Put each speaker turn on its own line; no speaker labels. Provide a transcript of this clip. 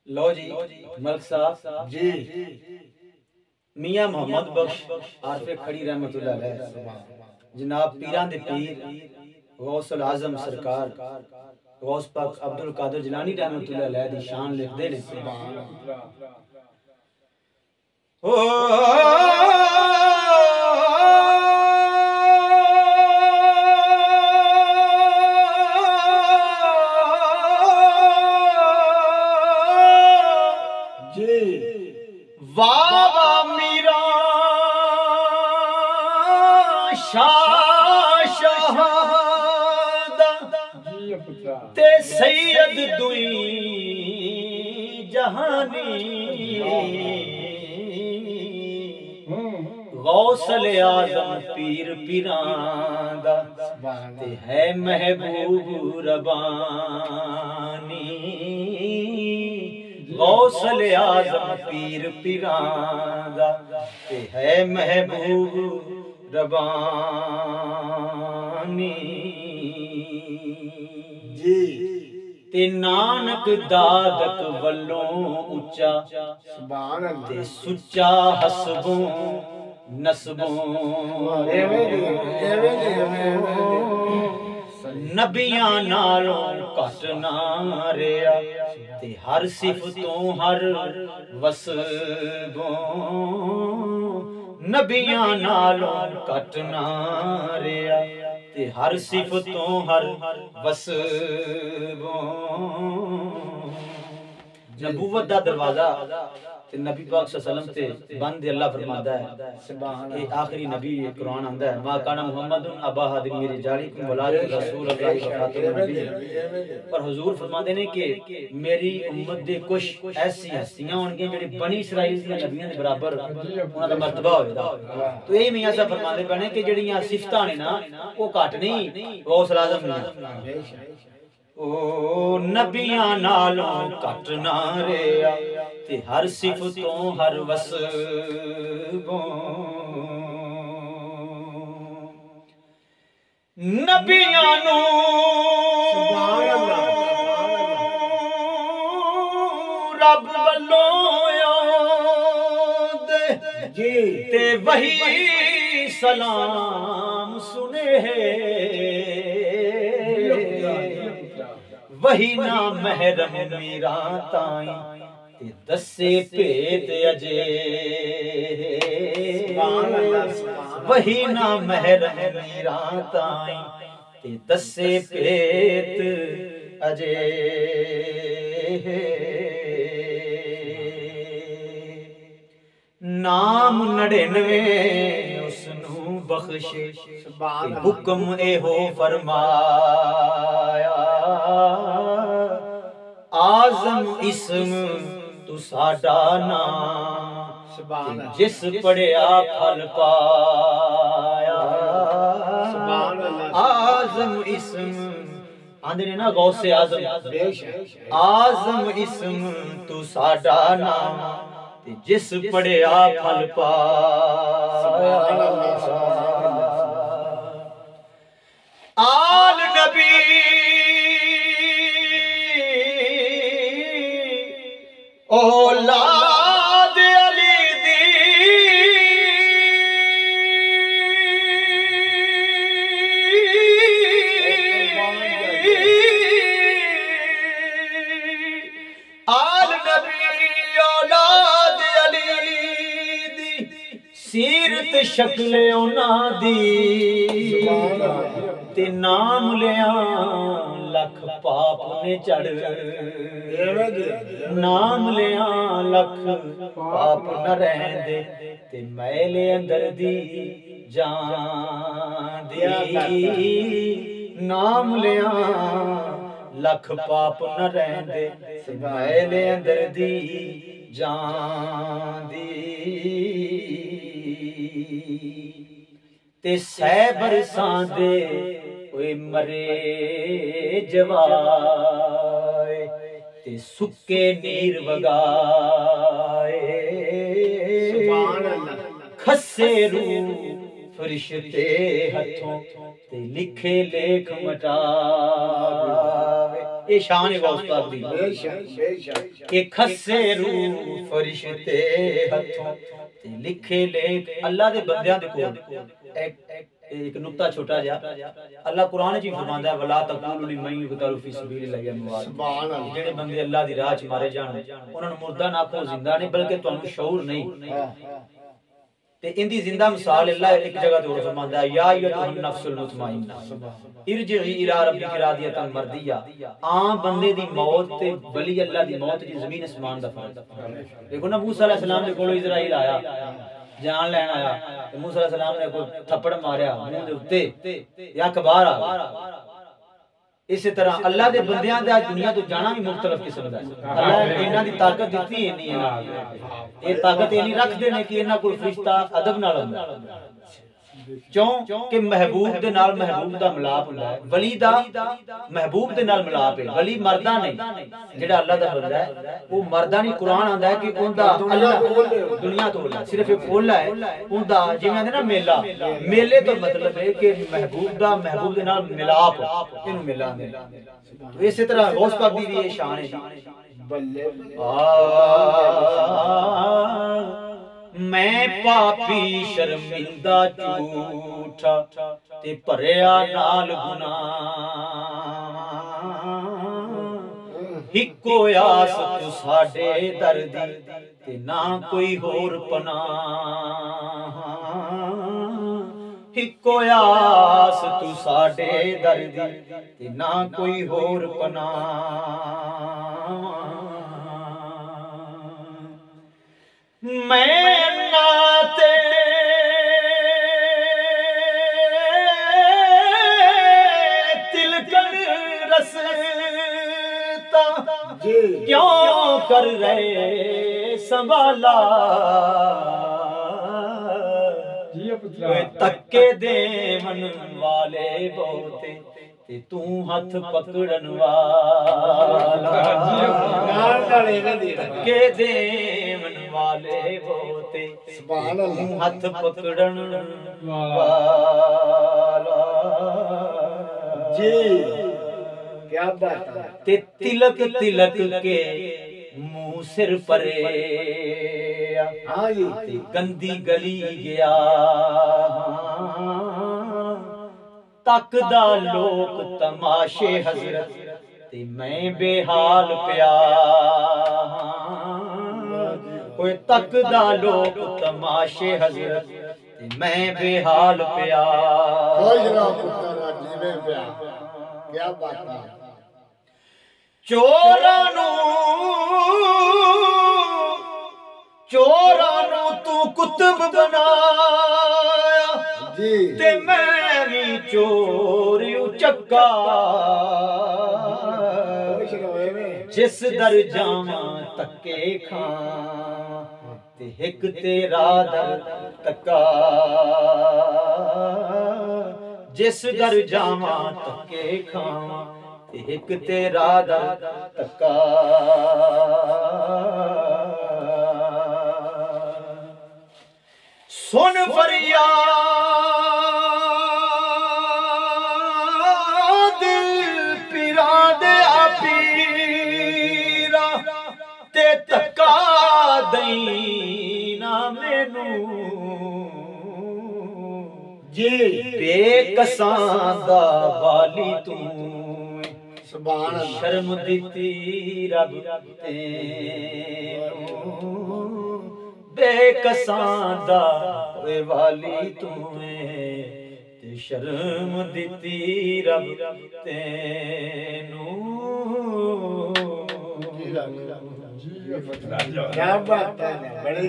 लो जी मलिक साहब
जी
मियां मोहम्मद बख्श आरफे खड़ी रहमतुल्लाह अलैह जनाब पीरां दे पीर गौसुल आजम सरकार गौस पाक अब्दुल कादिर जिलानी रहमतुल्लाह अलैह दी शान लिखदे ने वावा मीरा शाहदा ते सैयद दुई जहानी गौसल आजम पीर पीरांदा ते है महबूब रबानी गौसल आजम पीर पीरांदा ते है महबूब रबानी
जी
ते नानक दादक वल्लों उच्चा ते सुच्चा हसबों नसबों नबियां नालों घट ना रिया ते हर सिफतों हर वसबों नबियां नालों घट ना रिया ते हर सिफतों हर वसबों नबूवत दा दरवाजा ते नबी पाक सल्लल्लाहु अलैहि वसल्लम ते बंद अल्लाह फरमाता है ये आखिरी नबी कुरान आंदा है मा काना मुहम्मदुन अबा हादिम मेरी जालिकुम वलाकिन रसूलुल्लाह व खातमुन नबी पर हुजूर फरमाते ने कि मेरी उम्मत दे कुछ ऐसी हस्तियां होंगे जेड़ी बनी इसराइल दे नबियां दे बराबर उन्हां दा मर्तबा होएगा तो यही मियां साहब फरमाते बने कि जेड़ियां सिफतां ने ना वो घट नहीं गौस आजम ने ओ नबियां नालों घट ना रिया ते हर सिफतों हर वसबों नबियां नू रब वल्लों दे ते वही सलाम सुने वही ना महरम मीरा ताई ते दसे भेद अजे वही ना महरम मीरा ताई ते दसे भेद अजे नाम 99 उसनू बख्शे हुक्म एहो फरमाया आजम इसम तू साडा नाम जिस पढ़िया फल पाया आजम इसम आंदे ने ना गौसे आजम आजम इसम तू साडा नाम जिस पढ़िया फल पाया आल नबी औलाद अली दी आल नबी औलाद अली दी सीरत शक्ल उन्हां दी ते नाम लिया लख पाप ने चढ़ नाम लिया लख पाप न रहंदे ते मैले अंदर दी जान दी नाम लिया लख पाप न रहंदे ते मैले अंदर दी जान दी ते सै बरसां दे ओए मरे जवाए ते सुक्के नीर वगाए खस्से रूह फरिश्ते हथों ते लिखे लेख मटावे ये शान है गौस पाक दी कि खस्से रूह फरिश्ते हथों ते लिखे लेख अल्लाह दे बंदियां दे कोल एक नुक्ता छोटा जा अल्लाह कुरान च फरमांदा है वला तक़ूलु लिमन युक़तलु फी सबीलिल्लाहि अमवात सुभान अल्लाह जेड़े बंदे अल्लाह दी राह च मारे जान उन्हां नु मुर्दा ना आखो जिंदा नहीं बल्कि तुहानू शऊर नहीं ते इंदी जिंदा मिसाल अल्लाह एक जगह ते और फरमांदा है या अय्युहन नफ्सुल मुतमइन्ना इरजिई इला रब्बिकी रादियतन मर्दिया आम बंदे दी मौत ते वली अल्लाह दी मौत दी जमीन आसमान दा फर्क देखो ना मूसा अलैहि सलाम दे कोल इजराइल आया जान लैन आया ते मूसा अलैहि सलाम ने कोई थप्पड़ मारया मुंह दे उत्ते या कबार आ इसी तरह अल्लाह दे बंदियां दा दुनिया तो जाना भी मुख्तलिफ किस्म दा अल्लाह इन्हां दी ताकत दित्ती है नहीं ये ताकत ये नहीं रखदे ने कि इन्हां कोई फरिश्ता अदब नाल हुंदा क्यों कि महबूब दे नाल महबूब दा मिलाप हुंदा है वली दा महबूब दे नाल मिलाप है वली मरदा नहीं जेड़ा अल्लाह दा बंदा है वो मरदा नहीं कुरान आंदा है कि उनदा अल्लाह दुनिया तो सिर्फ एक ओला है उनदा जिवें आंदे ना मेला मेले तो मतलब है कि महबूब दे नाल मिलाप इनु मेला आंदे तो इसी तरह गौस पाक दी भी ये शान है बल्ले मैं पापी शर्मिंदा झूठा ते भरिया नाल गुनाह हिको आस तू साडे दर्दी ते ना कोई होर पनाह हिको आस तू साडे दर्दी ते ना कोई होर पनाह मैं नाते तिलकन रसता क्यों कर रहे संभाला तक्के देवन वाले बहुते ते तू हथ पकड़न वाला के देवन वाले होते तू हथ पकड़न वाला जी क्या बात है ते तिलक तिलक के मुंह सिर परे हाँ जी गंदी गली गया तकदा लोक तमाशे हजरत ते मैं बेहाल पिया कोई तकदा लोक तमाशे हजरत ते मैं बेहाल पिया क्या बात है चोरां नू तू कुतुब बनाया ते मैं भी चोर चक्का जिस दर जावां तक्के खां ते हिक तेरा दर तक्का जिस दर जावां तक्के खां ते हिक तेरा दर तक्का सुन फरियाद पीरा दे पीरा ते तक्का दई ना मैनू जी बेकसां दा वाली तू सुभान अल्लाह शर्म दित्ती रब तेनू बेकसां दा वाली तुम्हें ते शर्म दित्ती रब तेनू क्या बात है बड़ी